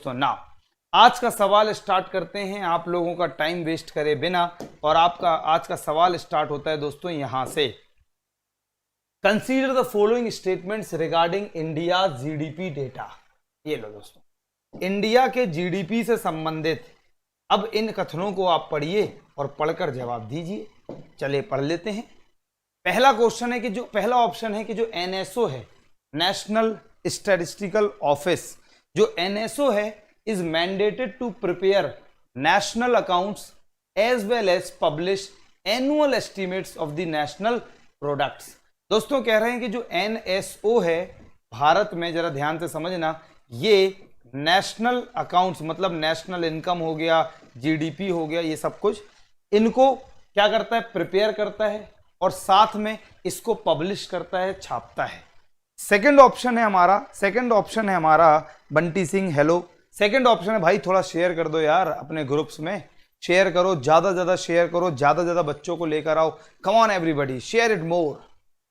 तो ना आज का सवाल स्टार्ट करते हैं आप लोगों का टाइम वेस्ट करे बिना। और आपका आज का सवाल स्टार्ट होता है दोस्तों यहां से। Consider the following statements regarding India GDP data. ये लो दोस्तों, इंडिया के जीडीपी से संबंधित अब इन कथनों को आप पढ़िए और पढ़कर जवाब दीजिए। चलिए पढ़ लेते हैं। पहला क्वेश्चन है कि जो पहला ऑप्शन है कि जो एनएसओ है, नेशनल स्टैटिस्टिकल ऑफिस, जो एनएसओ है is mandated to prepare national accounts as well as publish annual estimates of the national products. दोस्तों कह रहे हैं कि जो एनएसओ है भारत में, जरा ध्यान से समझना, ये नेशनल अकाउंट्स मतलब नेशनल इनकम हो गया, जीडीपी हो गया, ये सब कुछ इनको क्या करता है, प्रिपेयर करता है और साथ में इसको पब्लिश करता है, छापता है। सेकंड ऑप्शन है हमारा Bunty Singh, hello. Second option है भाई, थोड़ा शेयर कर दो यार अपने ग्रुप्स में, शेयर करो, ज्यादा शेयर करो, ज्यादा बच्चों को लेकर आओ। Come on everybody, share it more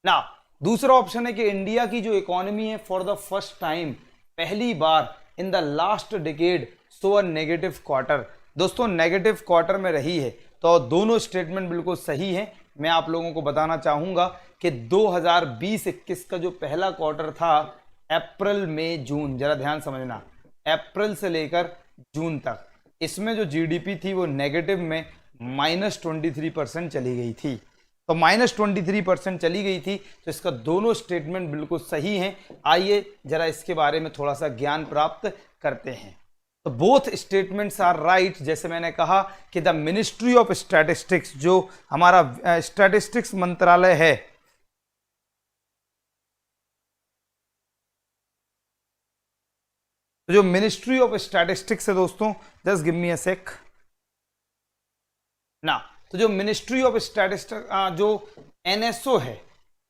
ना। दूसरा ऑप्शन है कि इंडिया की जो इकोनॉमी है फॉर द फर्स्ट टाइम, पहली बार in the last decade so a negative quarter. दोस्तों नेगेटिव क्वार्टर में रही है, तो दोनों स्टेटमेंट बिल्कुल सही है। मैं आप लोगों को बताना चाहूंगा कि 2020-21 का जो पहला क्वार्टर था, अप्रैल मई जून, जरा ध्यान समझना, अप्रैल से लेकर जून तक, इसमें जो जीडीपी थी वो नेगेटिव में -23% चली गई थी। तो -23% चली गई थी, तो इसका दोनों स्टेटमेंट बिल्कुल सही हैं। आइए जरा इसके बारे में थोड़ा सा ज्ञान प्राप्त करते हैं। तो बोथ स्टेटमेंट्स आर राइट। जैसे मैंने कहा कि द मिनिस्ट्री ऑफ स्टैटिस्टिक्स, जो हमारा स्टैटिस्टिक्स मंत्रालय है, तो जो मिनिस्ट्री ऑफ स्टैटिस्टिक्स है दोस्तों, जस्ट गिव मी अ सेक ना, तो जो मिनिस्ट्री ऑफ स्टैटिस्टिक्स, जो एनएसओ है,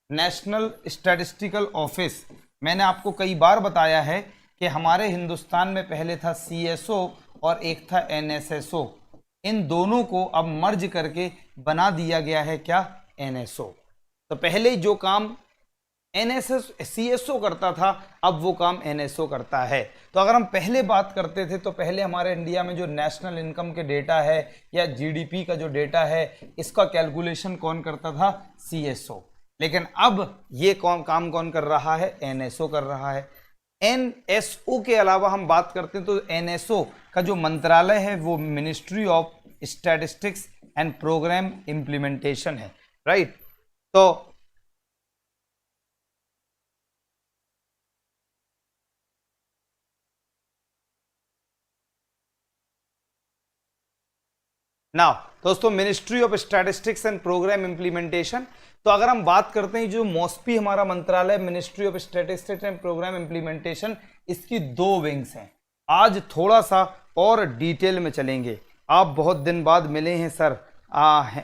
नेशनल स्टैटिस्टिकल ऑफिस, मैंने आपको कई बार बताया है कि हमारे हिंदुस्तान में पहले था सीएसओ और एक था एनएसएसओ। इन दोनों को अब मर्ज करके बना दिया गया है क्या, एनएसओ। तो पहले जो काम सीएसओ करता था, अब वो काम एनएसओ करता है। तो अगर हम पहले बात करते थे तो पहले हमारे इंडिया में जो नेशनल इनकम के डेटा है या जीडीपी का जो डेटा है, इसका कैलकुलेशन कौन करता था, सीएसओ। लेकिन अब ये काम कौन कर रहा है, एनएसओ कर रहा है। एनएसओ के अलावा हम बात करते हैं तो एनएसओ का जो मंत्रालय है वो ministry of statistics and programme implementation है, राइट। तो नाउ दोस्तों, ministry of statistics and programme implementation, तो अगर हम बात करते हैं जो मॉस्पी हमारा मंत्रालय, ministry of statistics and programme implementation, इसकी दो विंग्स हैं। आज थोड़ा सा और डिटेल में चलेंगे। आप बहुत दिन बाद मिले हैं सर,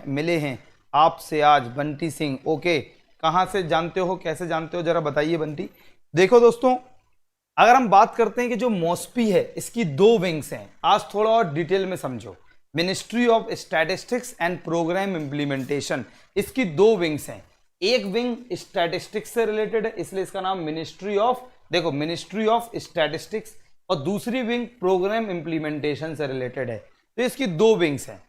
मिले हैं आपसे आज, बंटी सिंह, ओके। कहाँ से जानते हो, कैसे जानते हो, जरा बताइए बंटी। देखो दोस्तों, अगर हम बात करते हैं कि जो मॉस्पी है इसकी दो विंग्स हैं, आज थोड़ा और डिटेल में समझो। Ministry of statistics and programme implementation, इसकी दो विंग्स हैं। एक विंग स्टैटिस्टिक्स से रिलेटेड है, इसलिए इसका नाम मिनिस्ट्री ऑफ, देखो, मिनिस्ट्री ऑफ स्टैटिस्टिक्स, और दूसरी विंग प्रोग्राम इंप्लीमेंटेशन से रिलेटेड है। तो इसकी दो विंग्स हैं।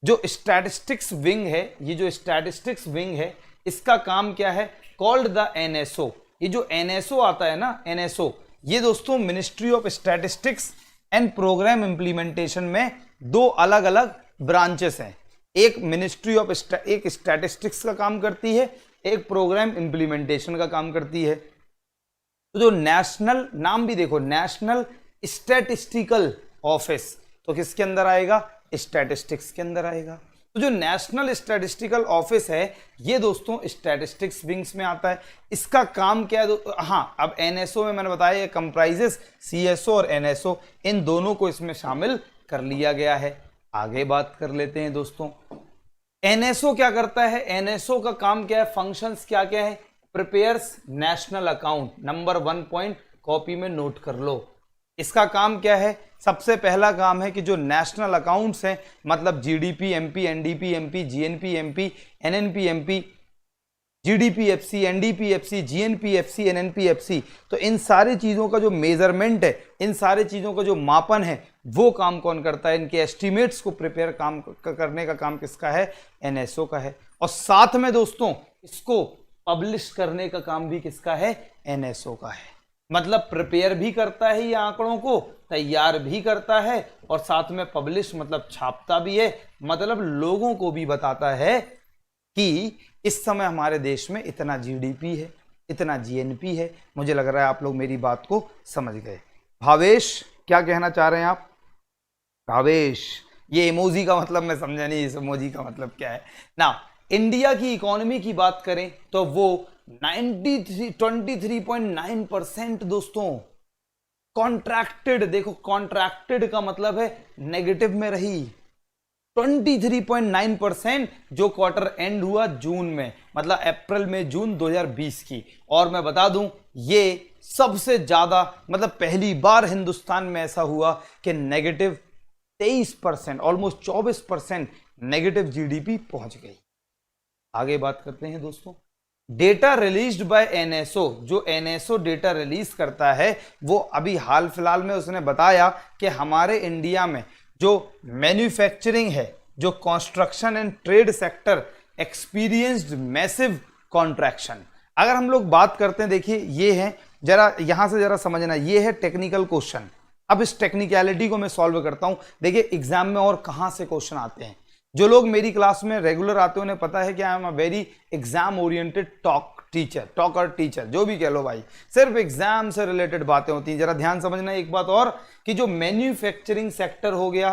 जो स्टैटिस्टिक्स विंग है, ये जो स्टैटिस्टिक्स विंग है, इसका काम क्या है, कॉल्ड द एनएसओ। ये जो एनएसओ आता है ना, एनएसओ, ये दोस्तों ministry of statistics and programme implementation में दो अलग अलग ब्रांचेस हैं। एक मिनिस्ट्री ऑफ एक स्टैटिस्टिक्स का काम करती है, एक प्रोग्राम इंप्लीमेंटेशन का काम करती है। तो जो नेशनल, नाम भी देखो, नेशनल स्टैटिस्टिकल ऑफिस, तो किसके अंदर आएगा, स्टैटिस्टिक्स के अंदर आएगा। तो जो नेशनल स्टैटिस्टिकल ऑफिस है, ये दोस्तों स्टैटिस्टिक्स विंग्स में आता है। इसका काम क्या है, हाँ, अब एनएसओ में मैंने बताया ये कंप्राइजेस सीएसओ और एनएसओ, इन दोनों को इसमें शामिल कर लिया गया है। आगे बात कर लेते हैं दोस्तों, एनएसओ क्या करता है, एनएसओ का काम क्या है, फंक्शंस क्या क्या है, prepares national account. Number 1 point copy में नोट कर लो। इसका काम क्या है, सबसे पहला काम है कि जो नेशनल अकाउंट्स हैं, मतलब GDP MP, NDP MP, GNP MP, NNP MP, GDPFC, NDPFC, GNPFC, NNPFC। तो इन सारी चीज़ों का जो मेजरमेंट है, इन सारी चीज़ों का जो मापन है, वो काम कौन करता है? इनके एस्टिमेट्स को प्रिपेयर करने का काम किसका है? NSO का है। और साथ में दोस्तों इसको पब्लिश करने का काम भी किसका है? NSO का है। मतलब प्रिपेयर भी करता है ये आंकड़ों को, तैयार भी करता है और साथ में पब्लिश मतलब छापता भी है, मतलब लोगों को भी बताता है कि इस समय हमारे देश में इतना GDP है, इतना GNP है। मुझे लग रहा है आप लोग मेरी बात को समझ गए। भावेश क्या कहना चाह रहे हैं आप? भावेश, ये इमोजी का मतलब मैं समझा नहीं, इस इमोजी का मतलब क्या है ना। इंडिया की इकोनॉमी की बात करें तो वो 23.9% दोस्तों कॉन्ट्रैक्टेड, देखो कॉन्ट्रैक्टेड का मतलब है नेगेटिव में रही। 23.9% जो क्वार्टर एंड हुआ जून में, मतलब अप्रैल में जून 2020 की। और मैं बता दूं ये सबसे ज्यादा, मतलब पहली बार हिंदुस्तान में ऐसा हुआ कि नेगेटिव 23%, ऑलमोस्ट 24% नेगेटिव GDP पहुंच गई। आगे बात करते हैं दोस्तों, डेटा रिलीज्ड बाय NSO। जो NSO डेटा रिलीज करता है वो अभी हाल फिलहाल में उसने बताया कि हमारे इंडिया में जो मैन्युफैक्चरिंग है, जो construction and trade sector experienced massive contraction. अगर हम लोग बात करते हैं, देखिए ये है, जरा यहां से जरा समझना, ये है टेक्निकल क्वेश्चन। अब इस टेक्निकलिटी को मैं सॉल्व करता हूं। देखिए एग्जाम में और कहां से क्वेश्चन आते हैं। जो लोग मेरी क्लास में रेगुलर आते हैं उन्हें पता है कि I am a very exam oriented talker teacher, जो भी कह लो भाई, सिर्फ एग्जाम से रिलेटेड बातें होती हैं। जरा ध्यान समझना एक बात और, कि जो मैन्युफैक्चरिंग सेक्टर हो गया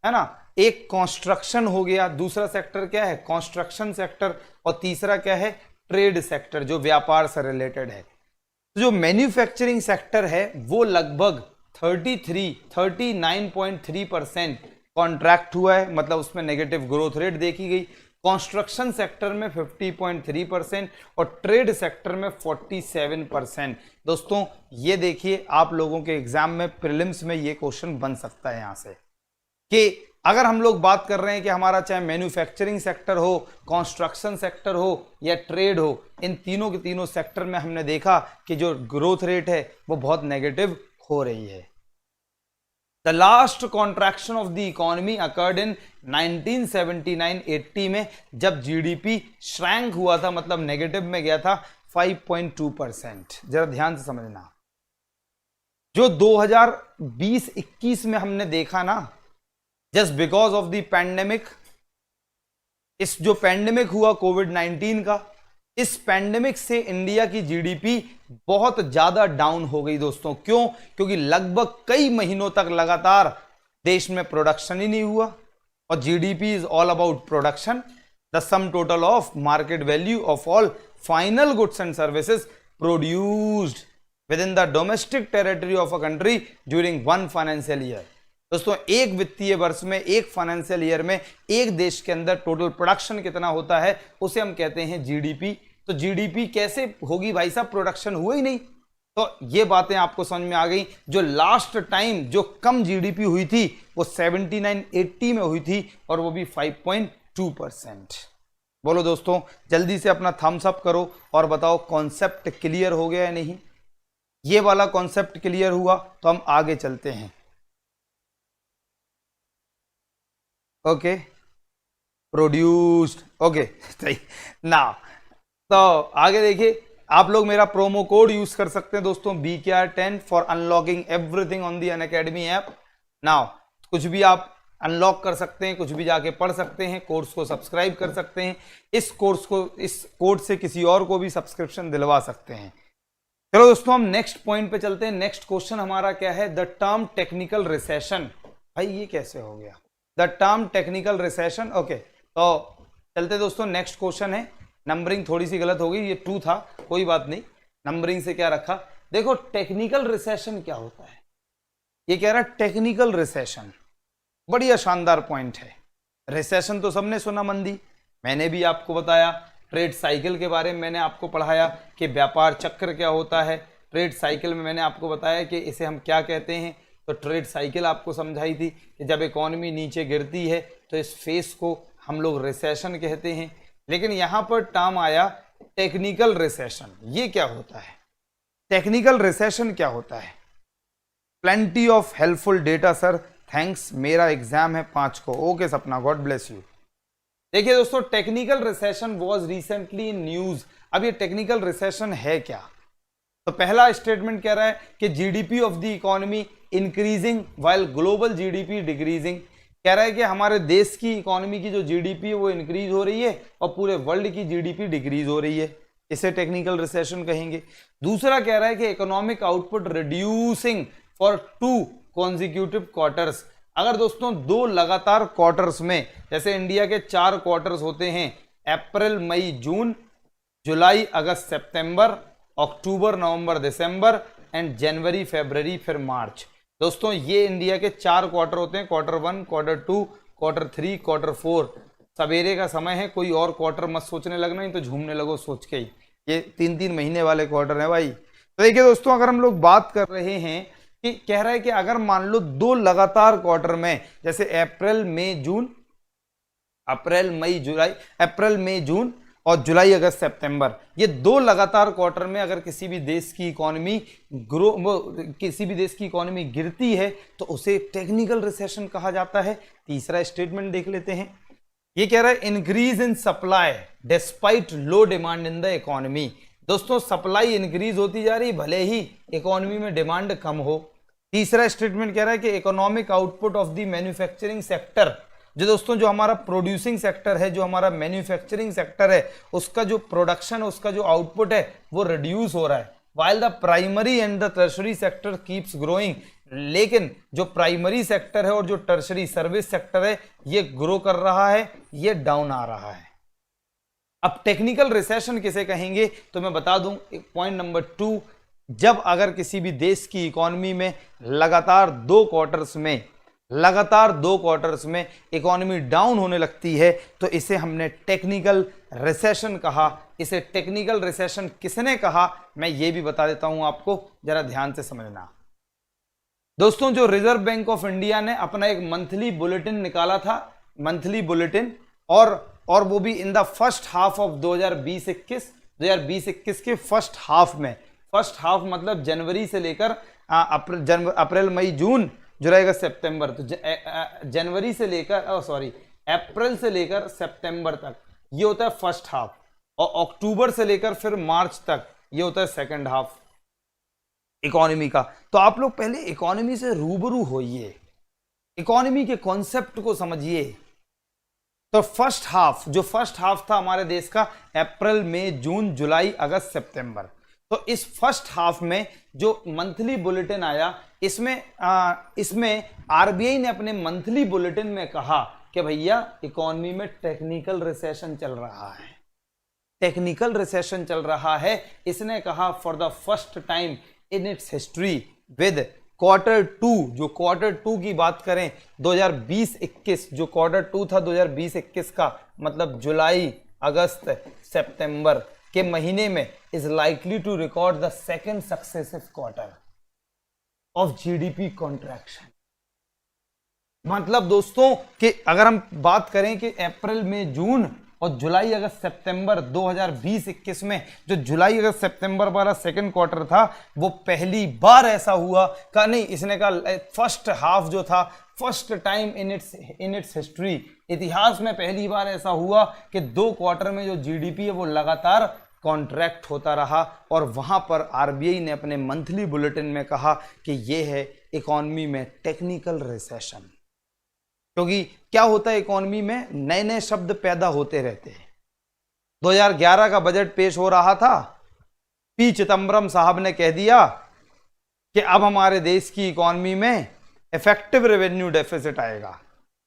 है ना, एक कंस्ट्रक्शन हो गया, दूसरा सेक्टर क्या है? कंस्ट्रक्शन सेक्टर, और तीसरा क्या है? ट्रेड सेक्टर, जो व्यापार से रिलेटेड है। तो जो मैन्युफैक्चरिंग सेक्टर है वो लगभग 39.3% कॉन्ट्रैक्ट हुआ है, मतलब उसमें नेगेटिव ग्रोथ रेट देखी गई। कंस्ट्रक्शन सेक्टर में 50.3% और ट्रेड सेक्टर में 47%। दोस्तों ये देखिए, आप लोगों के एग्जाम में प्रीलिम्स में ये क्वेश्चन बन सकता है यहां से, कि अगर हम लोग बात कर रहे हैं कि हमारा चाहे मैन्युफैक्चरिंग सेक्टर हो, कंस्ट्रक्शन सेक्टर हो या ट्रेड हो, इन तीनों के तीनों सेक्टर में हमने देखा कि जो ग्रोथ रेट है वो बहुत नेगेटिव हो रही है। The last contraction of the economy occurred in 1979-80 में, जब GDP श्रैंक हुआ था, मतलब नेगेटिव में गया था 5.2%। जरा ध्यान से समझना, जो 2020-21 में हमने देखा ना, just because of the pandemic, इस जो पैंडेमिक हुआ कोविड-19 का, इस पैंडेमिक से इंडिया की GDP बहुत ज्यादा डाउन हो गई दोस्तों। क्यों? क्योंकि लगभग कई महीनों तक लगातार देश में प्रोडक्शन ही नहीं हुआ, और GDP is all about production, the sum total of market value of all final goods and services produced with in the domestic territory of a country during one financial year. दोस्तों एक वित्तीय वर्ष में, एक financial year में एक देश के अंदर टोटल प्रोडक्शन कितना होता है, उसे हम कहते हैं GDP। तो GDP कैसे होगी भाई साहब, प्रोडक्शन हुआ ही नहीं। तो ये बातें आपको समझ में आ गई। जो लास्ट टाइम जो कम GDP हुई थी वो 79-80 में हुई थी, और वो भी 5.2%। बोलो दोस्तों, जल्दी से अपना थम्स अप करो और बताओ कॉन्सेप्ट क्लियर हो गया या नहीं। ये वाला कॉन्सेप्ट क्लियर हुआ तो हम आगे चलते हैं। ओके, प्रोड्यूस्ड, ओके सही ना। तो आगे देखिए, आप लोग मेरा प्रोमो कोड यूज कर सकते हैं दोस्तों, BKR10 for unlocking everything on the Unacademy app. Now कुछ भी आप अनलॉक कर सकते हैं, कुछ भी जाके पढ़ सकते हैं, कोर्स को सब्सक्राइब कर सकते हैं, इस कोर्स को, इस कोड से किसी और को भी सब्सक्रिप्शन दिलवा सकते हैं। चलो दोस्तों हम नेक्स्ट पॉइंट पे चलते हैं। नेक्स्ट क्वेश्चन हमारा क्या है? The term technical recession. भाई ये कैसे हो गया, the term technical recession. Okay, तो चलते दोस्तों, नेक्स्ट क्वेश्चन है। नंबरिंग थोड़ी सी गलत हो गई, ये 2 था, कोई बात नहीं, नंबरिंग से क्या रखा। देखो टेक्निकल रिसेशन क्या होता है, ये कह रहा है टेक्निकल रिसेशन। बढ़िया शानदार पॉइंट है। रिसेशन तो सबने सुना, मंदी, मैंने भी आपको बताया। ट्रेड साइकिल के बारे में मैंने आपको पढ़ाया कि व्यापार चक्र क्या होता है। ट्रेड साइकिल में मैंने आपको बताया कि इसे हम क्या कहते हैं। तो ट्रेड साइकिल आपको समझाई थी कि जब इकोनॉमी नीचे गिरती है तो इस फेस को हम लोग रिसेशन कहते हैं। लेकिन यहाँ पर टर्म आया टेक्निकल रिसेशन। ये क्या होता है? टेक्निकल रिसेशन क्या होता है? Plenty of helpful data sir, thanks, मेरा एग्जाम है 5 को। ओके सपना, गॉड ब्लेस यू। देखिए दोस्तों, technical recession was recently in news. अब ये टेक्निकल रिसेशन है क्या? तो पहला स्टेटमेंट कह रहा है कि GDP of the economy increasing while global GDP decreasing. कह रहा है कि हमारे देश की इकोनॉमी की जो जीडीपी है वो इंक्रीज हो रही है और पूरे वर्ल्ड की जीडीपी डिक्रीज हो रही है। इसे टेक्निकल रिसेशन कहेंगे। दूसरा कह रहा है कि economic output reducing for 2 consecutive quarters. अगर दोस्तों 2 लगातार क्वार्टर्स में, जैसे इंडिया के 4 क्वार्टर्स होते हैं, अप्रैल मई जून, जुलाई अगस्त सितंबर, अक्टूबर नवंबर दिसंबर एंड जनवरी फरवरी फिर मार्च। दोस्तों ये इंडिया के 4 क्वार्टर होते हैं, क्वार्टर 1, क्वार्टर 2, क्वार्टर 3, क्वार्टर 4। सवेरे का समय है, कोई और क्वार्टर मत सोचने लगना, नहीं तो झूमने लगो सोच के ही। ये 3-3 महीने वाले क्वार्टर है भाई। तो देखिए दोस्तों, अगर हम लोग बात कर रहे हैं कि कह रहा है कि अगर मान लो 2 लगातार क्वार्टर में, जैसे अप्रैल मई जून और जुलाई अगस्त सितंबर, ये 2 लगातार क्वार्टर में अगर किसी भी देश की इकोनॉमी गिरती है तो उसे टेक्निकल रिसेशन कहा जाता है। तीसरा स्टेटमेंट देख लेते हैं। ये कह रहा है increase in supply despite low demand in the economy. दोस्तों सप्लाई इंक्रीज होती जा रही भले ही इकोनॉमी में डिमांड कम हो। तीसरा स्टेटमेंट कह रहा है कि economic output of the manufacturing sector, जो हमारा प्रोड्यूसिंग सेक्टर है, जो हमारा मैन्युफैक्चरिंग सेक्टर है, उसका जो प्रोडक्शन, उसका जो आउटपुट है वो रिड्यूस हो रहा है। While the primary and the tertiary sector keeps growing. लेकिन जो प्राइमरी सेक्टर है और जो टर्शरी सर्विस सेक्टर है ये ग्रो कर रहा है, ये डाउन आ रहा है। अब टेक्निकल रिसेशन किसे कहेंगे तो मैं बता दूं, पॉइंट नंबर 2, जब अगर किसी भी देश की इकोनॉमी में लगातार 2 क्वार्टर्स में इकोनॉमी डाउन होने लगती है तो इसे हमने टेक्निकल रिसेशन कहा। इसे टेक्निकल रिसेशन किसने कहा मैं ये भी बता देता हूं आपको, जरा ध्यान से समझना। दोस्तों जो रिजर्व बैंक ऑफ इंडिया ने अपना एक मंथली बुलेटिन निकाला था, मंथली बुलेटिन, और वो भी in the first half of 2020-21 के फर्स्ट हाफ में, फर्स्ट हाफ मतलब जनवरी से लेकर अप्रैल मई जून जुलाई अगस्त सितंबर, तो जनवरी से लेकर अप्रैल से लेकर सितंबर तक ये होता है फर्स्ट हाफ, और अक्टूबर से लेकर फिर मार्च तक ये होता है सेकंड हाफ इकोनॉमी का। तो आप लोग पहले इकोनॉमी से रूबरू होइए, इकोनॉमी के कॉन्सेप्ट को समझिए। तो फर्स्ट हाफ था हमारे देश का अप्रैल मई जून जुलाई अगस्त सितंबर। तो इस फर्स्ट हाफ में जो मंथली बुलेटिन आया, इसमें आरबीआई ने अपने मंथली बुलेटिन में कहा कि भैया इकोनॉमी में टेक्निकल रिसेशन चल रहा है, टेक्निकल रिसेशन चल रहा है। इसने कहा for the first time in its history with quarter 2, जो क्वार्टर 2 की बात करें 2020-21, जो क्वार्टर 2 था 2020-21 का, मतलब जुलाई अगस्त सितंबर के महीने में, is likely to record the second successive quarter of GDP contraction. मतलब दोस्तों कि अगर हम बात करें कि अप्रैल में जून और जुलाई अगस्त सितंबर 2020-21 में जो जुलाई अगस्त सितंबर वाला सेकंड क्वार्टर था वो पहली बार ऐसा हुआ का नहीं, इसने कहा फर्स्ट हाफ जो था first time in its history, इतिहास में पहली बार ऐसा हुआ कि 2 क्वार्टर में जो जीडीपी है वो लगातार कॉन्ट्रैक्ट होता रहा। और वहां पर आरबीआई ने अपने मंथली बुलेटिन में कहा कि ये है इकोनॉमी में टेक्निकल रिसेशन। क्योंकि क्या होता है इकोनॉमी में, नए नए शब्द पैदा होते रहते हैं। 2011 का बजट पेश हो रहा था, पी चिदम्बरम साहब ने कह दिया कि अब हमारे देश की इकोनॉमी में इफेक्टिव रेवेन्यू डेफिसिट आएगा।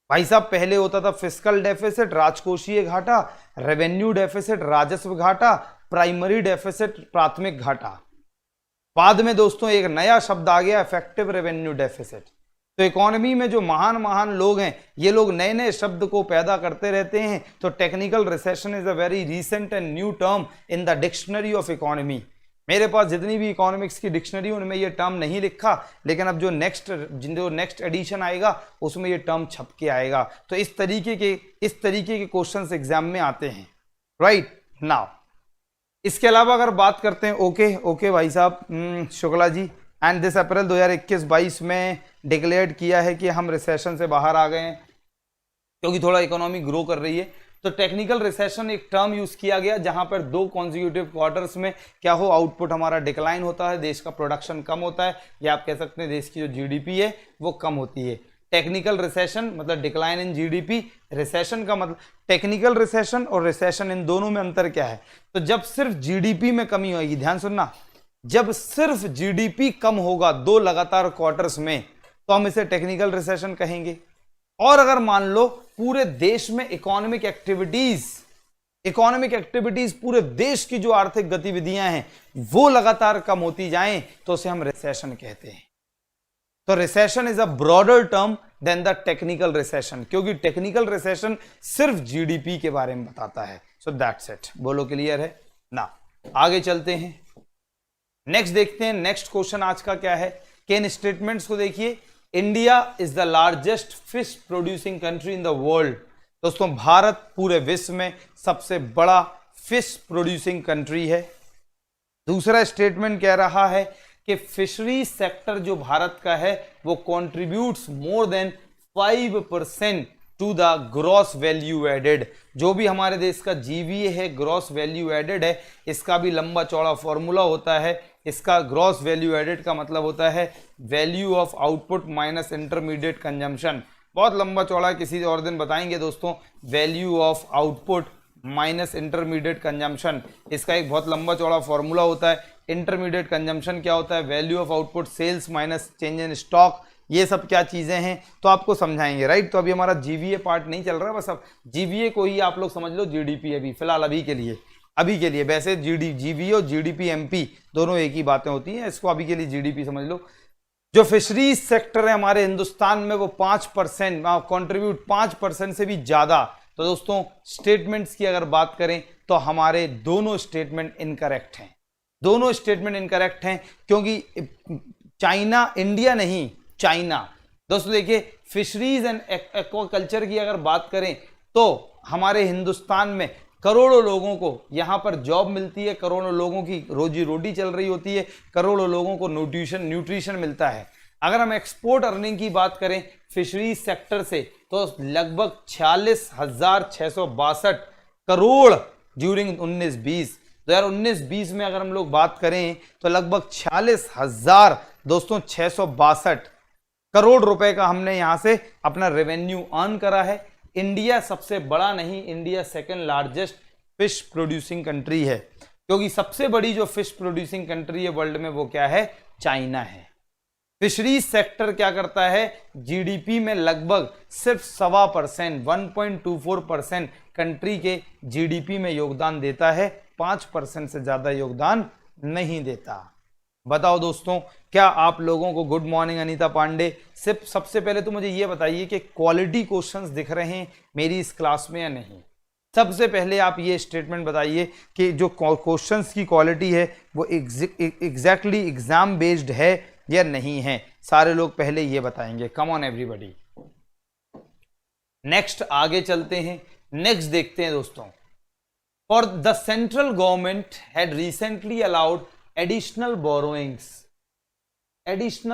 भाई साहब पहले होता था फिस्कल डेफिसिट, राजकोषीय घाटा, रेवेन्यू डेफिसिट, राजस्व घाटा, प्राइमरी डेफिसिट, प्राथमिक घाटा। बाद में दोस्तों एक नया शब्द आ गया, इफेक्टिव रेवेन्यू डेफिसिट। तो इकोनॉमी में जो महान लोग हैं, ये लोग नए नए शब्द को पैदा करते रहते हैं। तो technical recession is a very recent and new term in the dictionary of economy. मेरे पास जितनी भी इकोनॉमिक्स की डिक्शनरी उनमें ये टर्म नहीं लिखा, लेकिन अब जो नेक्स्ट एडिशन आएगा उसमें ये टर्म छप के आएगा। तो इस तरीके के क्वेश्चंस एग्जाम में आते हैं। राइट नाउ इसके अलावा अगर बात करते हैं ओके भाई साहब शुक्ला जी, एंड दिस अप्रैल 2021-22 में डिक्लेयर किया है कि हम रिसेशन से बाहर आ गए हैं क्योंकि थोड़ा इकोनॉमी ग्रो कर रही है। तो टेक्निकल रिसेशन एक टर्म यूज किया गया जहां पर 2 कॉन्जिक्यूटिव क्वार्टर्स में क्या हो, आउटपुट हमारा डिक्लाइन होता है, देश का प्रोडक्शन कम होता है, या आप कह सकते हैं देश की जो जीडीपी है वो कम होती है। टेक्निकल रिसेशन मतलब डिक्लाइन इन जीडीपी, रिसेशन का मतलब टेक्निकल रिसेशन और रिसेशन इन दोनों में अंतर क्या है। तो जब सिर्फ जीडीपी में कमी होगी, ध्यान सुनना, जब सिर्फ जीडीपी कम होगा 2 लगातार क्वार्टर्स में तो हम इसे टेक्निकल रिसेशन कहेंगे। और अगर मान लो पूरे देश में इकोनॉमिक एक्टिविटीज पूरे देश की जो आर्थिक गतिविधियां हैं वो लगातार कम होती जाएं तो उसे हम रिसेशन कहते हैं। तो recession is a broader term than the technical recession, क्योंकि टेक्निकल रिसेशन सिर्फ जीडीपी के बारे में बताता है। So that's it. बोलो क्लियर है ना। आगे चलते हैं, नेक्स्ट देखते हैं। नेक्स्ट क्वेश्चन आज का क्या है कि इन स्टेटमेंट्स को देखिए। India is the largest fish producing country in the world. दोस्तों भारत पूरे विश्व में सबसे बड़ा फिश प्रोड्यूसिंग कंट्री है। दूसरा स्टेटमेंट कह रहा है कि फिशरी सेक्टर जो भारत का है वो contributes more than 5% to the gross value added. जो भी हमारे देश का जीवीए है, ग्रॉस वैल्यू एडेड है, इसका भी लंबा चौड़ा फॉर्मूला होता है। इसका ग्रॉस वैल्यू एडेड का मतलब होता है value of output minus intermediate consumption. बहुत लंबा चौड़ा, किसी और दिन बताएंगे दोस्तों। Value of output minus intermediate consumption, इसका एक बहुत लंबा चौड़ा फॉर्मूला होता है। इंटरमीडिएट कंजम्पशन क्या होता है, value of output sales minus change in stock. ये सब क्या चीजें हैं तो आपको समझाएंगे, राइट। तो अभी हमारा जीवीए पार्ट नहीं चल रहा, बस अब जीवीए को ही आप लोग समझ लो जीडीपी अभी फिलहाल अभी के लिए। वैसे जीवीए और जीडीपी एमपी दोनों एक ही बातें होती हैं, इसको अभी के लिए जीडीपी समझ लो। जो फिशरीज सेक्टर है हमारे हिंदुस्तान में वो 5% कॉन्ट्रीब्यूट 5% से भी ज्यादा। तो दोस्तों स्टेटमेंट्स की अगर बात करें तो हमारे दोनों स्टेटमेंट इनकरेक्ट हैं। दोनों स्टेटमेंट इनकरेक्ट हैं क्योंकि चाइना, इंडिया नहीं चाइना। दोस्तों देखिए फिशरीज एंड एक्वाकल्चर की अगर बात करें तो हमारे हिंदुस्तान में करोड़ों लोगों को यहां पर जॉब मिलती है, करोड़ों लोगों की रोजी रोटी चल रही होती है, करोड़ों लोगों को न्यूट्रिशन मिलता है। अगर हम एक्सपोर्ट अर्निंग की बात करें फिशरीज सेक्टर से तो लगभग 46,662 करोड़ ड्यूरिंग 19-20। 2019-20 में अगर हम लोग बात करें तो लगभग 46,662 करोड़ रुपए का हमने यहां से अपना रेवेन्यू अर्न करा है। इंडिया सबसे बड़ा नहीं, India second largest fish producing country है, क्योंकि सबसे बड़ी जो फिश प्रोड्यूसिंग कंट्री है वर्ल्ड में वो क्या है, चाइना है। फिशरीज सेक्टर क्या करता है, जीडीपी में लगभग सिर्फ 1.25% 1.24% कंट्री के जीडीपी में योगदान देता है, 5% से ज्यादा योगदान नहीं देता। बताओ दोस्तों, क्या आप लोगों को, गुड मॉर्निंग अनीता पांडे। सिर्फ सबसे पहले तो मुझे ये बताइए कि क्वालिटी क्वेश्चंस दिख रहे हैं मेरी इस क्लास में या नहीं। सबसे पहले आप ये स्टेटमेंट बताइए कि जो क्वेश्चंस की क्वालिटी है वो एग्जैक्टली एग्जाम बेस्ड है या नहीं है। सारे लोग पहले ये बताएंगे। Come on everybody. नेक्स्ट आगे चलते हैं, नेक्स्ट देखते हैं दोस्तों। For the central government had recently allowed additional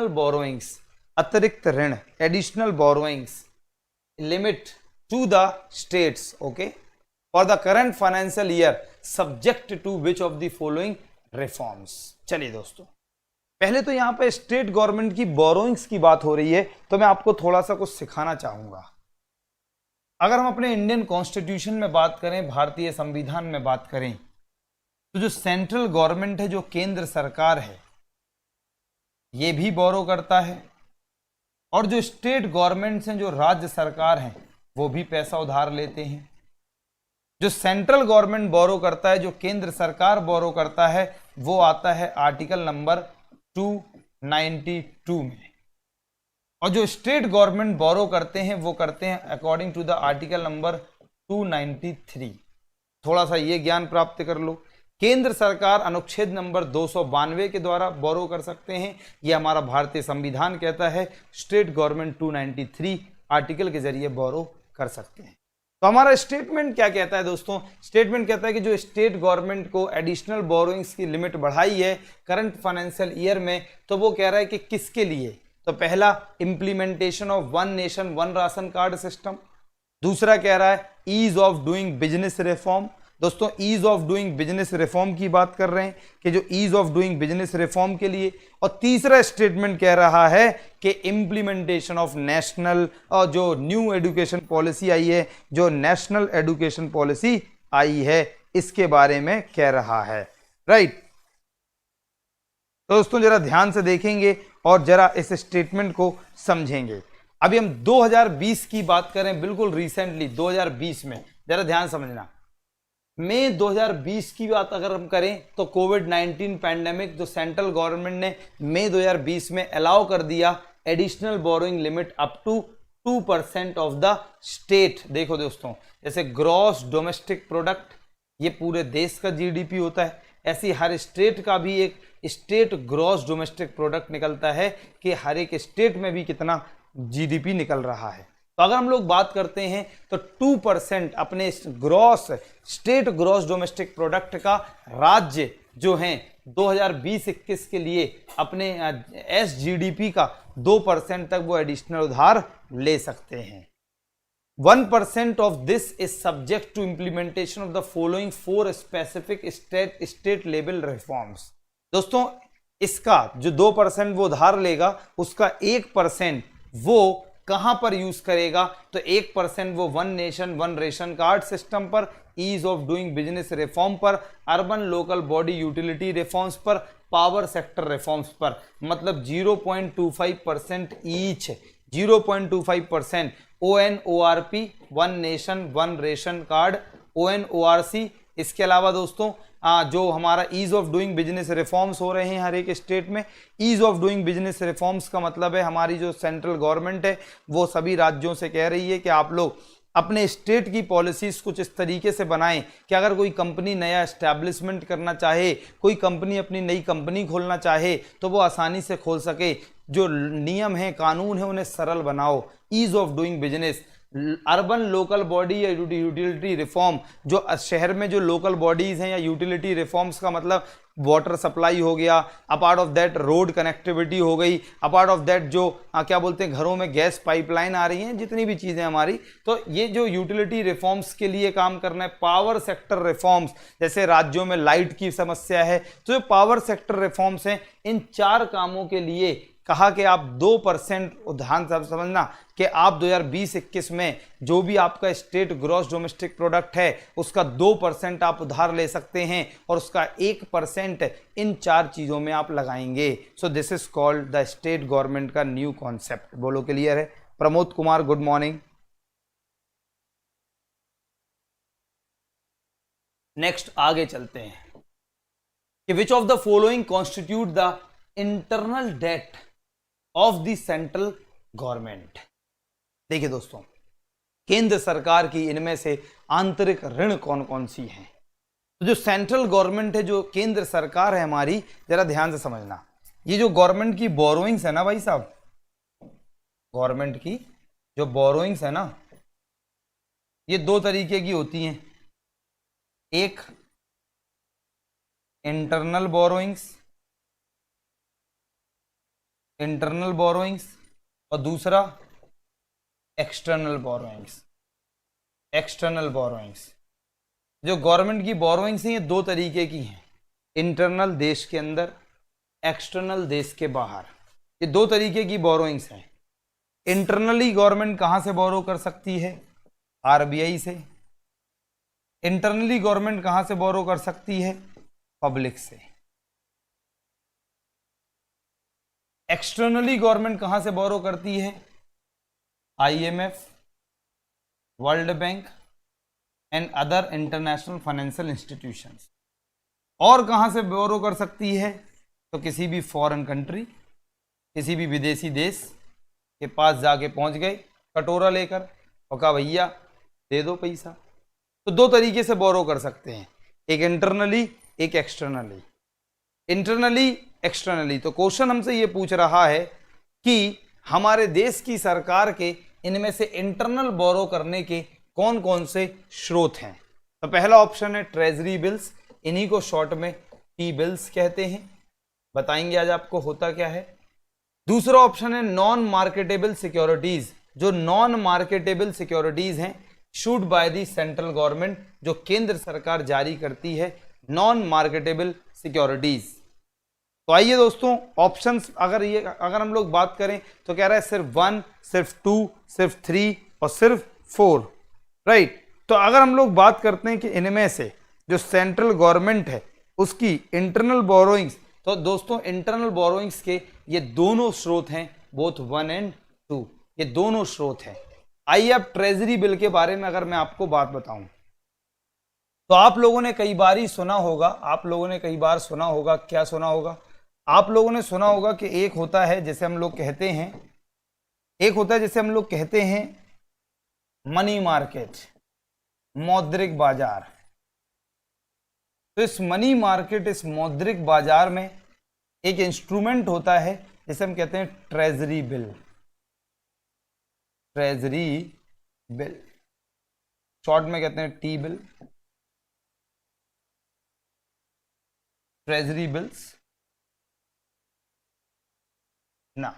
borrowings अतिरिक्त ऋण, additional borrowings limit to the states, okay, for the current financial year subject to which of the following reforms. चलिए दोस्तों, पहले तो यहां पे स्टेट गवर्नमेंट की बोरोइंग्स की बात हो रही है तो मैं आपको थोड़ा सा कुछ सिखाना चाहूंगा। अगर हम अपने इंडियन कॉन्स्टिट्यूशन में बात करें, भारतीय संविधान में बात करें, तो जो सेंट्रल गवर्नमेंट है, जो केंद्र सरकार है, ये भी बोरो करता है, और जो स्टेट गवर्नमेंट्स हैं, जो राज्य सरकार हैं, वो भी पैसा उधार लेते हैं। जो सेंट्रल गवर्नमेंट बोरो करता है, जो केंद्र सरकार बोरो करता है, वो आता है आर्टिकल नंबर 292 में, और जो स्टेट गवर्नमेंट बोरो करते हैं वो करते हैं according to the article number 293। थोड़ा सा ये ज्ञान प्राप्त कर लो। केंद्र सरकार अनुच्छेद नंबर 292 के द्वारा बोरो कर सकते हैं, ये हमारा भारतीय संविधान कहता है। स्टेट गवर्नमेंट 293 आर्टिकल के जरिए बोरो कर सकते हैं। तो हमारा स्टेटमेंट क्या कहता है दोस्तों, स्टेटमेंट कहता है कि जो स्टेट गवर्नमेंट को एडिशनल बोरोइंग्स की लिमिट बढ़ाई है करंट फाइनेंशियल ईयर में, तो वो कह रहा है कि किसके लिए। तो पहला, implementation of one nation one ration card system. दूसरा कह रहा है ease of doing business reform. दोस्तों ease of doing business reform की बात कर रहे हैं कि जो ease of doing business reform के लिए। और तीसरा स्टेटमेंट कह रहा है कि इंप्लीमेंटेशन ऑफ नेशनल, और जो न्यू एजुकेशन पॉलिसी आई है, जो नेशनल एजुकेशन पॉलिसी आई है, इसके बारे में कह रहा है। राइट। तो दोस्तों जरा ध्यान से देखेंगे और जरा इस स्टेटमेंट को समझेंगे। अभी हम 2020 की बात करें, बिल्कुल रिसेंटली 2020 में, जरा ध्यान समझना। मई 2020 की बात अगर हम करें तो कोविड-19 पैंडेमिक, जो सेंट्रल गवर्नमेंट ने मई 2020 में अलाउ कर दिया additional borrowing limit up to 2% of the state. देखो दोस्तों, जैसे ग्रॉस डोमेस्टिक प्रोडक्ट, ये पूरे देश का जीडीपी होता है, ऐसी हर स्टेट का भी एक स्टेट ग्रॉस डोमेस्टिक प्रोडक्ट निकलता है कि हर एक स्टेट में भी कितना जीडीपी निकल रहा है। तो अगर हम लोग बात करते हैं तो 2% अपने gross state gross domestic product का राज्य जो है 2020-21 के लिए अपने एसजीडीपी का 2% तक वो एडिशनल उधार ले सकते हैं। 1% of this is subject to implementation of the following 4 specific state level reforms. दोस्तों इसका जो 2% वो उधार लेगा, उसका 1% वो कहां पर यूज करेगा, तो 1% वो one nation one ration card system पर, ease of doing business reform पर, urban local body utility reforms पर, पावर सेक्टर रिफॉर्म्स पर। मतलब 0.25% each, 0.25% ONORP one nation one ration card, ONORC। इसके अलावा दोस्तों जो हमारा ease of doing business reforms हो रहे हैं हर एक स्टेट में, ease of doing business reforms का मतलब है हमारी जो सेंट्रल गवर्नमेंट है वो सभी राज्यों से कह रही है कि आप लोग अपने स्टेट की पॉलिसीज कुछ इस तरीके से बनाएं कि अगर कोई कंपनी नया एस्टैब्लिशमेंट करना चाहे, कोई कंपनी अपनी नई कंपनी खोलना चाहे तो वो आसानी से खोल सके। जो नियम है, कानून है, उन्हें सरल बनाओ। Ease of doing business, urban local body या यूटिलिटी रिफॉर्म, जो शहर में जो लोकल बॉडीज हैं या यूटिलिटी रिफॉर्म्स का मतलब वाटर सप्लाई हो गया, apart of that road connectivity हो गई, अपार्ट ऑफ दैट जो क्या बोलते हैं घरों में गैस पाइपलाइन आ रही हैं, जितनी भी चीज़ें हमारी, तो ये जो यूटिलिटी रिफॉर्म्स के लिए काम करना है। पावर सेक्टर रिफॉर्म्स, जैसे राज्यों में लाइट की समस्या है, तो जो पावर सेक्टर रिफॉर्म्स हैं, इन 4 कामों के लिए कहा कि आप 2% ध्यान से समझना कि आप 2020-21 में जो भी आपका स्टेट ग्रॉस डोमेस्टिक प्रोडक्ट है उसका 2% आप उधार ले सकते हैं और उसका 1% इन 4 चीजों में आप लगाएंगे। So this is called the state government का न्यू कॉन्सेप्ट। बोलो क्लियर है? Pramod Kumar good morning. Next आगे चलते हैं कि which of the following constitute the internal debt of the central government. देखिए दोस्तों, केंद्र सरकार की इनमें से आंतरिक ऋण कौन कौन सी हैं? तो जो सेंट्रल गवर्नमेंट है, जो केंद्र सरकार है हमारी, जरा ध्यान से समझना। ये जो गवर्नमेंट की बोरोइंग्स है ना भाई साहब, गवर्नमेंट की जो बोरोइंग्स है ना, ये 2 तरीके की होती हैं। एक इंटरनल बोरोइंग्स, और दूसरा एक्सटर्नल बोरोइंग्स। एक्सटर्नल बोरोइंग्स, जो गवर्नमेंट की बोरोइंग्स हैं, ये 2 तरीके की हैं। इंटरनल देश के अंदर, एक्सटर्नल देश के बाहर, ये 2 तरीके की बोरोइंग्स हैं। इंटरनली गवर्नमेंट कहां से बोरो कर सकती है? आरबीआई से। इंटरनली गवर्नमेंट कहां से बोरो कर सकती है? पब्लिक से। एक्सटर्नली गवर्नमेंट कहां से बोरो करती है? IMF, world bank and other international financial institutions. और कहां से बोरो कर सकती है? तो किसी भी फॉरेन कंट्री, किसी भी विदेशी देश के पास जाके पहुंच गए कटोरा लेकर और कहा भैया दे दो पैसा। तो 2 तरीके से बोरो कर सकते हैं, एक इंटरनली, एक एक्सटर्नली। Internally, externally. तो क्वेश्चन हमसे ये पूछ रहा है कि हमारे देश की सरकार के इनमें से इंटरनल बोरो करने के कौन कौन से स्रोत हैं? तो पहला ऑप्शन है ट्रेजरी बिल्स, इन्हीं को शॉर्ट में टी बिल्स कहते हैं, बताएंगे आज आपको होता क्या है। दूसरा ऑप्शन है नॉन मार्केटेबल सिक्योरिटीज, जो नॉन मार्केटेबल सिक्योरिटीज हैं issued by the central government, जो केंद्र सरकार जारी करती है, नॉन मार्केटेबल सिक्योरिटीज। तो आइए दोस्तों ऑप्शंस अगर हम लोग बात करें तो कह रहा है सिर्फ 1, सिर्फ 2, सिर्फ 3 और सिर्फ 4, राइट। तो अगर हम लोग बात करते हैं कि इनमें से जो सेंट्रल गवर्नमेंट है उसकी इंटरनल बोरोइंग्स, तो दोस्तों इंटरनल बोरोइंग्स के ये दोनों स्रोत हैं, बोथ 1 और 2, ये दोनों स्रोत हैं। आइए अब ट्रेजरी बिल के बारे में अगर मैं आपको बात बताऊं तो आप लोगों ने कई बार सुना होगा, क्या सुना होगा? आप लोगों ने सुना होगा कि एक होता है जिसे हम लोग कहते हैं मनी मार्केट, मौद्रिक बाजार। तो इस मनी मार्केट, इस मौद्रिक बाजार में एक इंस्ट्रूमेंट होता है जिसे हम कहते हैं ट्रेजरी बिल, शॉर्ट में कहते हैं टी बिल, ट्रेजरी बिल्स ना।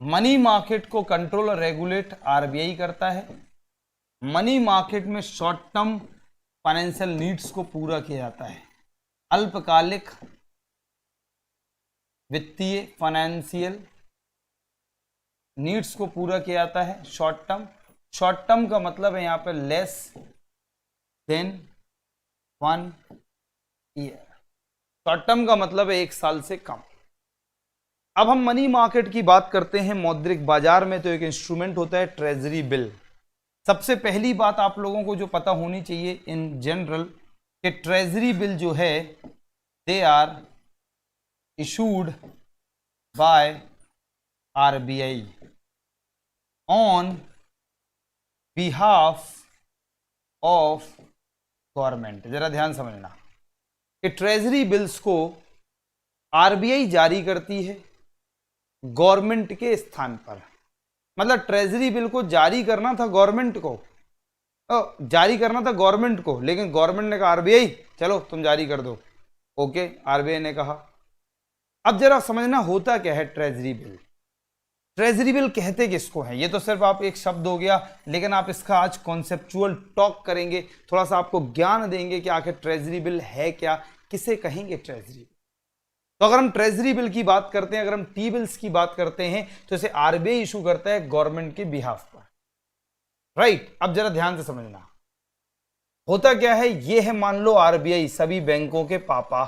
मनी मार्केट को कंट्रोल और रेगुलेट आरबीआई करता है। मनी मार्केट में शॉर्ट टर्म फाइनेंशियल नीड्स को पूरा किया जाता है, अल्पकालिक वित्तीय फाइनेंशियल नीड्स को पूरा किया जाता है। शॉर्ट टर्म का मतलब है यहां पर less than 1 year, short term का मतलब है 1 साल से कम। अब हम मनी मार्केट की बात करते हैं मौद्रिक बाजार में, तो एक इंस्ट्रूमेंट होता है ट्रेजरी बिल। सबसे पहली बात आप लोगों को जो पता होनी चाहिए इन जनरल कि ट्रेजरी बिल जो है they are issued by RBI on behalf of government. जरा ध्यान समझना कि ट्रेजरी बिल्स को आरबीआई जारी करती है गवर्नमेंट के स्थान पर। मतलब ट्रेजरी बिल को जारी करना था गवर्नमेंट को, लेकिन गवर्नमेंट ने कहा आरबीआई चलो तुम जारी कर दो, ओके, आरबीआई ने कहा। अब जरा समझना होता क्या है ट्रेजरी बिल। ट्रेजरी बिल कहते किसको हैं? ये तो सिर्फ आप एक शब्द हो गया, लेकिन आप इसका आज कॉन्सेप्चुअल टॉक करेंगे, थोड़ा सा आपको ज्ञान देंगे कि आखिर ट्रेजरी बिल है क्या, किसे कहेंगे ट्रेजरी बिल। तो अगर हम ट्रेजरी बिल की बात करते हैं, अगर हम टी बिल्स की बात करते हैं, तो इसे आरबीआई इशू करता है गवर्नमेंट के बिहाफ पर, राइट। अब जरा ध्यान से समझना होता क्या है। ये है मान लो आरबीआई, सभी बैंकों के पापा,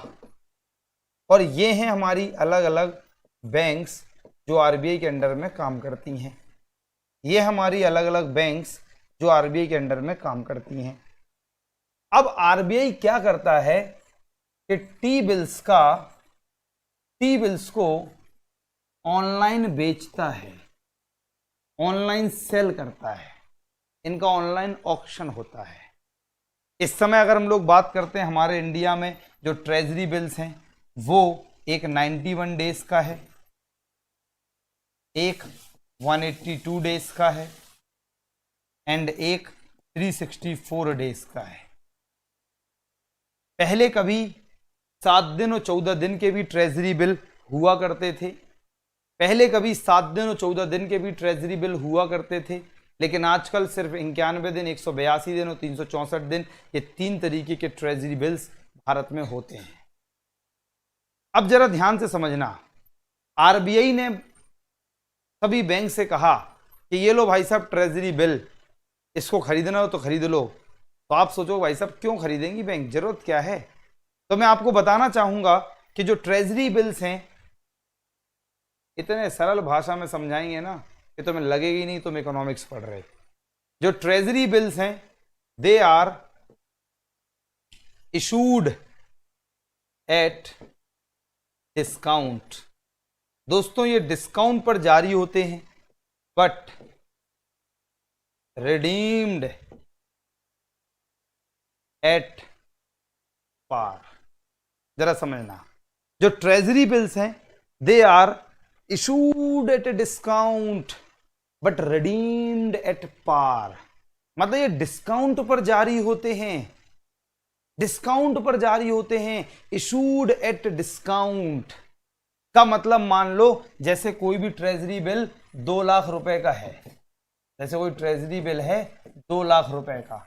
और ये हैं हमारी अलग अलग बैंक्स जो आरबीआई के अंडर में काम करती हैं। ये हमारी अलग अलग बैंक्स जो आरबीआई के अंडर में काम करती हैं। अब आरबीआई क्या करता है कि टी बिल्स को ऑनलाइन बेचता है, ऑनलाइन सेल करता है, इनका ऑनलाइन ऑक्शन होता है। इस समय अगर हम लोग बात करते हैं हमारे इंडिया में जो ट्रेजरी बिल्स हैं, वो एक 91 डेज का है, एक 182 डेज का है, एंड एक 364 डेज का है। पहले कभी 7 दिन और 14 दिन के भी ट्रेजरी बिल हुआ करते थे, लेकिन आजकल सिर्फ 91 दिन, 182 दिन और 364 दिन, ये 3 तरीके के ट्रेजरी बिल्स भारत में होते हैं। अब जरा ध्यान से समझना, आरबीआई ने सभी बैंक से कहा कि ये लो भाई साहब ट्रेजरी बिल, इसको खरीदना हो तो खरीद लो। तो आप सोचो भाई साहब क्यों खरीदेंगी बैंक, जरूरत क्या है? तो मैं आपको बताना चाहूंगा कि जो ट्रेजरी बिल्स हैं, इतने सरल भाषा में समझाएंगे ना कि तुम्हें लगेगी नहीं तुम इकोनॉमिक्स पढ़ रहे। जो ट्रेजरी बिल्स हैं they are issued at discount. दोस्तों ये डिस्काउंट पर जारी होते हैं, बट रिडीम्ड एट पार। जरा समझना, जो ट्रेजरी बिल्स हैं they are issued at a discount but redeemed at par. मतलब ये डिस्काउंट पर जारी होते हैं, डिस्काउंट पर जारी होते हैं। इशूड एट डिस्काउंट का मतलब मान लो जैसे कोई भी ट्रेजरी बिल 2 लाख रुपए का है, जैसे कोई ट्रेजरी बिल है 2 लाख रुपए का,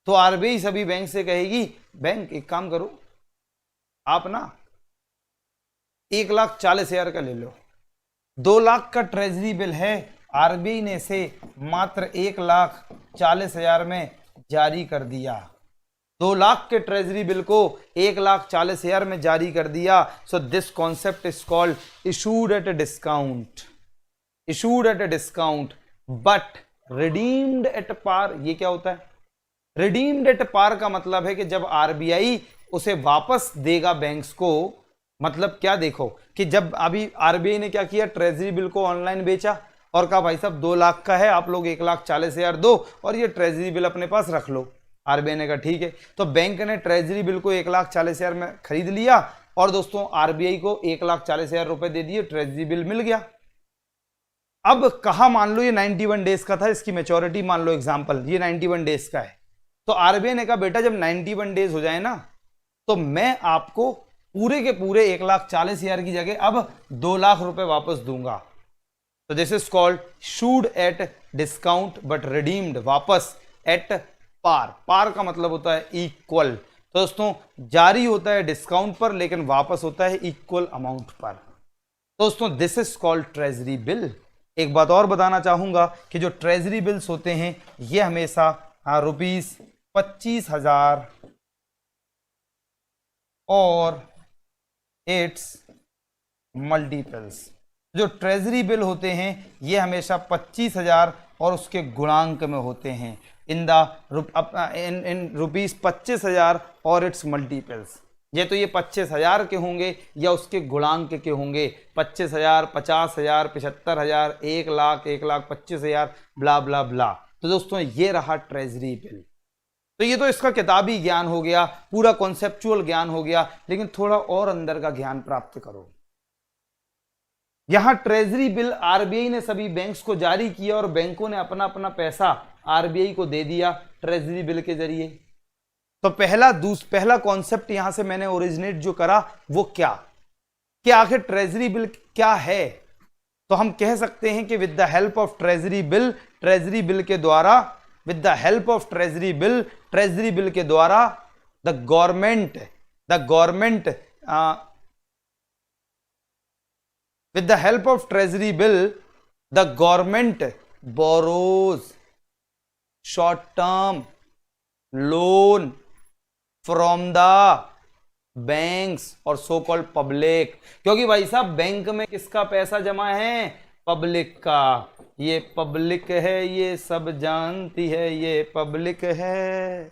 तो आरबीआई सभी बैंक से कहेगी बैंक एक काम करो आप ना 1,40,000 का ले लो। 2 लाख का ट्रेजरी बिल है, आरबीआई ने इसे मात्र 1,40,000 में जारी कर दिया। 2 लाख के ट्रेजरी बिल को 1,40,000 में जारी कर दिया। So this concept is called issued at discount, issued at discount but redeemed at par. ये क्या होता है? रिडीम्ड एट पार का मतलब है कि जब आरबीआई उसे वापस देगा बैंक्स को, मतलब क्या देखो कि जब अभी आरबीआई ने क्या किया, ट्रेजरी बिल को ऑनलाइन बेचा और कहा भाई साहब 2 लाख का है, आप लोग 1,40,000 दो और ये ट्रेजरी बिल अपने पास रख लो। आरबीआई ने कहा ठीक है, तो बैंक ने ट्रेजरी बिल को 1,40,000 में खरीद लिया और दोस्तों आरबीआई को 1,40,000 रुपए दे दिए, ट्रेजरी बिल मिल गया। अब कहा मान लो ये 91 डेज का था, इसकी मेच्योरिटी मान लो एग्जांपल ये 91 डेज का है, तो आरबीआई ने कहा बेटा जब 91 डेज हो जाए ना तो मैं आपको पूरे के पूरे 1,40,000 की जगह अब 2 लाख रुपए वापस दूंगा। तो this is called should eight discount but redeemed, वापस एट पार। पार का मतलब होता है इक्वल। तो दोस्तों जारी होता है डिस्काउंट पर लेकिन वापस होता है इक्वल अमाउंट पर। दोस्तों this is called treasury bill. एक बात और बताना चाहूंगा कि जो ट्रेजरी बिल्स होते हैं ये हमेशा ₹25,000 और इट्स मल्टीपल्स, जो ट्रेजरी बिल होते हैं ये हमेशा 25,000 और उसके गुणांक में होते हैं इन रुपीज 25,000 और इट्स मल्टीपल्स। ये तो ये 25,000 के होंगे या उसके गुणांक के होंगे, 25,000, 50,000, 75,000, 1 लाख, 1,25,000 ब्ला ब्ला ब्ला। तो दोस्तों ये रहा ट्रेजरी बिल। तो ये तो इसका किताबी ज्ञान हो गया, पूरा कॉन्सेप्चुअल ज्ञान हो गया, लेकिन थोड़ा और अंदर का ज्ञान प्राप्त करो। यहां ट्रेजरी बिल आरबीआई ने सभी बैंक्स को जारी किया और बैंकों ने अपना अपना पैसा आरबीआई को दे दिया ट्रेजरी बिल के जरिए। तो पहला कॉन्सेप्ट यहां से मैंने ओरिजिनेट जो करा वो क्या कि आखिर ट्रेजरी बिल क्या है। तो हम कह सकते हैं कि with the help of treasury bill, treasury bill के द्वारा, with the help of treasury bill, treasury bill के द्वारा the government with the help of treasury bill the government borrows short term loan from the banks और so called public। क्योंकि भाई साहब bank में किसका पैसा जमा है? पब्लिक का। ये पब्लिक है, ये सब जानती है, ये पब्लिक है।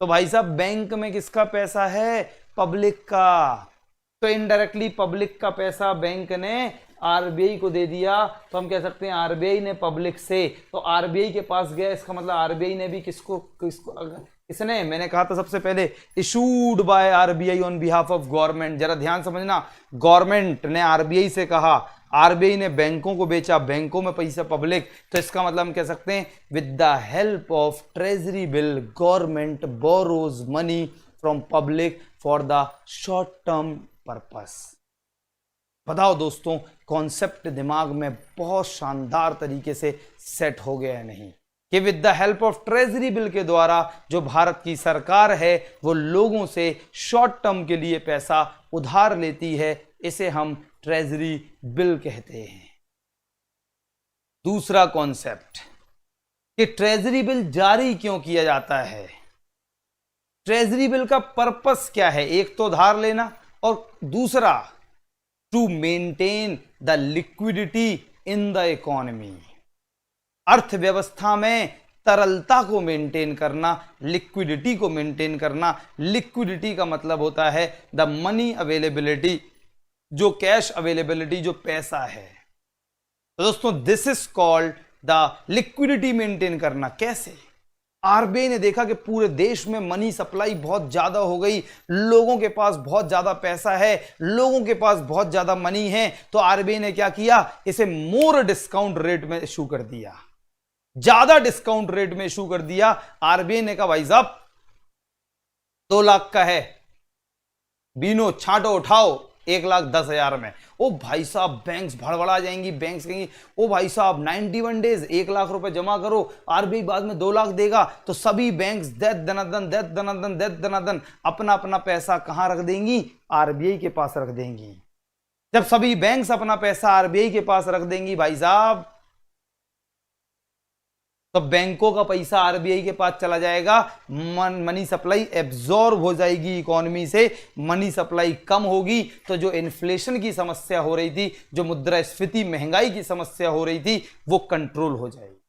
तो भाई साहब बैंक में किसका पैसा है? पब्लिक का। तो इनडायरेक्टली पब्लिक का पैसा बैंक ने आरबीआई को दे दिया, तो हम कह सकते हैं आरबीआई ने पब्लिक से, तो आरबीआई के पास गया, इसका मतलब आरबीआई ने भी किसने, मैंने कहा था सबसे पहले issued by RBI on behalf of government. जरा ध्यान समझना, गवर्नमेंट ने आरबीआई से कहा, आरबीआई ने बैंकों को बेचा, बैंकों में पैसा पब्लिक। तो इसका मतलब हम कह सकते हैं with the help of treasury bill government borrows money from public for the short term purpose. बताओ दोस्तों कॉन्सेप्ट दिमाग में बहुत शानदार तरीके से सेट हो गया है नहीं कि with the help of treasury bill के द्वारा जो भारत की सरकार है वो लोगों से शॉर्ट टर्म के लिए पैसा उधार लेती है, इसे हम ट्रेजरी बिल कहते हैं। दूसरा कॉन्सेप्ट कि ट्रेजरी बिल जारी क्यों किया जाता है, ट्रेजरी बिल का पर्पस क्या है? एक तो उधार लेना और दूसरा to maintain the liquidity in the economy, अर्थव्यवस्था में तरलता को मेंटेन करना, लिक्विडिटी को मेंटेन करना। लिक्विडिटी का मतलब होता है द मनी अवेलेबिलिटी, जो कैश अवेलेबिलिटी, जो पैसा है। तो दोस्तों this is called the liquidity maintain करना। कैसे? आरबीआई ने देखा कि पूरे देश में मनी सप्लाई बहुत ज्यादा हो गई, लोगों के पास बहुत ज्यादा पैसा है, लोगों के पास बहुत ज्यादा मनी है, तो आरबीआई ने क्या किया, इसे मोर डिस्काउंट रेट में इशू कर दिया। ज्यादा डिस्काउंट रेट में इशू कर दिया। आरबीआई ने कहा भाई साहब 2 लाख का है, बीनो छांटो उठाओ 1,10,000 में। ओ भाई साहब बैंक्स भड़बड़ा जाएंगी, बैंक्स कहेंगी ओ भाई साहब 91 डेज 1 लाख रुपए जमा करो, आरबीआई बाद में 2 लाख देगा। तो सभी बैंक्स दनादन अपना अपना पैसा कहां रख देंगी? आरबीआई के पास रख देंगी। जब सभी बैंक्स अपना पैसा आरबीआई के पास रख देंगी भाई साहब, तो बैंकों का पैसा आरबीआई के पास चला जाएगा, मनी सप्लाई एब्जॉर्ब हो जाएगी इकोनॉमी से, मनी सप्लाई कम होगी, तो जो इन्फ्लेशन की समस्या हो रही थी, जो मुद्रास्फीति महंगाई की समस्या हो रही थी, वो कंट्रोल हो जाएगी।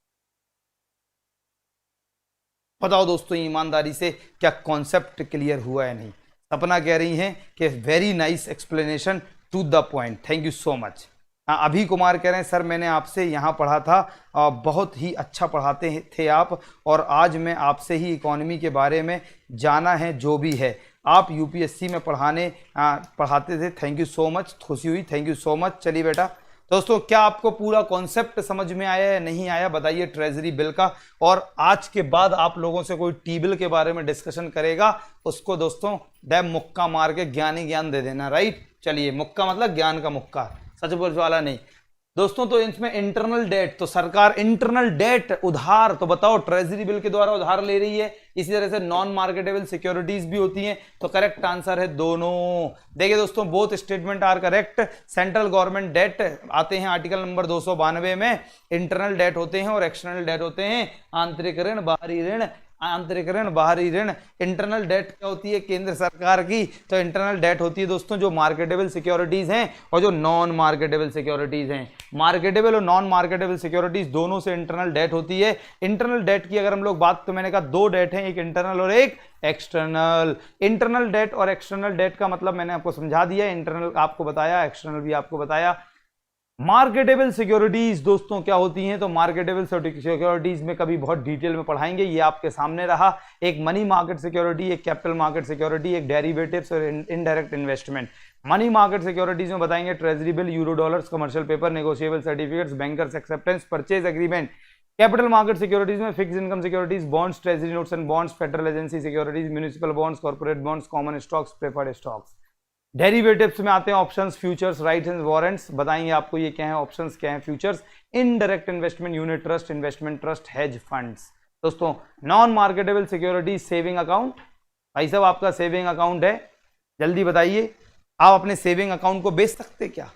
बताओ दोस्तों ईमानदारी से क्या कॉन्सेप्ट क्लियर हुआ है? नहीं। सपना कह रही हैं कि very nice explanation to the point, thank you so much. अभी कुमार कह रहे हैं सर मैंने आपसे यहाँ पढ़ा था, बहुत ही अच्छा पढ़ाते थे आप, और आज मैं आपसे ही इकोनॉमी के बारे में जाना है जो भी है। आप यूपीएससी में पढ़ाते थे, थैंक यू सो मच, खुशी हुई, थैंक यू सो मच। चलिए बेटा दोस्तों, क्या आपको पूरा कॉन्सेप्ट समझ में आया या नहीं आया बताइए ट्रेजरी बिल का। और आज के बाद आप लोगों से कोई टी बिल के बारे में डिस्कशन करेगा, उसको दोस्तों दैम मुक्का मार के ज्ञानी ज्ञान दे देना, राइट। चलिए, मुक्का मतलब ज्ञान का मुक्का, सच बोल वाला नहीं दोस्तों। तो इसमें इंटरनल डेट, तो सरकार इंटरनल डेट उधार, तो बताओ ट्रेजरी बिल के द्वारा उधार ले रही है। इसी तरह से नॉन मार्केटेबल सिक्योरिटीज भी होती हैं, तो करेक्ट आंसर है दोनों। देखिए दोस्तों, both statement are correct. Central government debt आते हैं आर्टिकल नंबर 292 में, इंटरनल डेट होते हैं और एक्सटर्नल डेट होते हैं, आंतरिक ऋण बाहरी ऋण, आंतरिक ऋण बाहरी ऋण। इंटरनल डेट क्या होती है केंद्र सरकार की? तो इंटरनल डेट होती है दोस्तों जो मार्केटेबल सिक्योरिटीज हैं और जो नॉन मार्केटेबल सिक्योरिटीज हैं। मार्केटेबल और नॉन मार्केटेबल सिक्योरिटीज दोनों से इंटरनल डेट होती है। इंटरनल डेट की अगर हम लोग बात, तो मैंने कहा 2 डेट हैं, एक इंटरनल और एक एक्सटर्नल। इंटरनल डेट और एक्सटर्नल डेट का मतलब मैंने आपको समझा दिया, इंटरनल आपको बताया, एक्सटर्नल भी आपको बताया। मार्केटेबल सिक्योरिटीज दोस्तों क्या होती हैं? तो मार्केटेबल सिक्योरिटीज में कभी बहुत डिटेल में पढ़ाएंगे, ये आपके सामने रहा। एक मनी मार्केट सिक्योरिटी, एक कैपिटल मार्केट सिक्योरिटी, एक डेरिवेटिव्स और indirect investment. Money market securities में बताएंगे treasury bill, euro dollars, commercial paper, negotiable certificates, bankers acceptance, purchase agreement. Capital market securities में fix income securities, bonds, treasury notes and bonds, federal agency securities, municipal bonds, corporate bonds, common stocks, preferred stocks. Derivatives में आते हैं options, futures, rights and warrants. बताएंगे आपको ये क्या है, options क्या है, futures, indirect investment, unit trust, investment trust, hedge funds. दोस्तों non marketable securities, saving account. भाई साहब आपका सेविंग अकाउंट है, जल्दी बताइए, आप अपने सेविंग अकाउंट को बेच सकते? क्या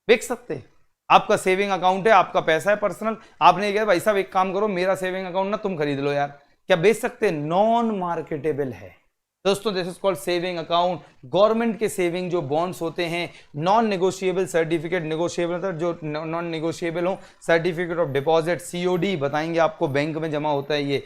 बेच सकते? आपका सेविंग अकाउंट है, आपका पैसा है पर्सनल, आपने कहा भाई साहब एक काम करो मेरा सेविंग अकाउंट ना तुम खरीद लो यार, क्या बेच सकते? नॉन मार्केटेबल है दोस्तों, this is called saving account. Government के सेविंग जो बॉन्ड्स होते हैं, नॉन नेगोशिएबल सर्टिफिकेट, नेगोशिएबल जो नॉन नेगोशिएबल हो, सर्टिफिकेट ऑफ डिपॉजिट, सीओडी, बताएंगे आपको बैंक में जमा होता है ये।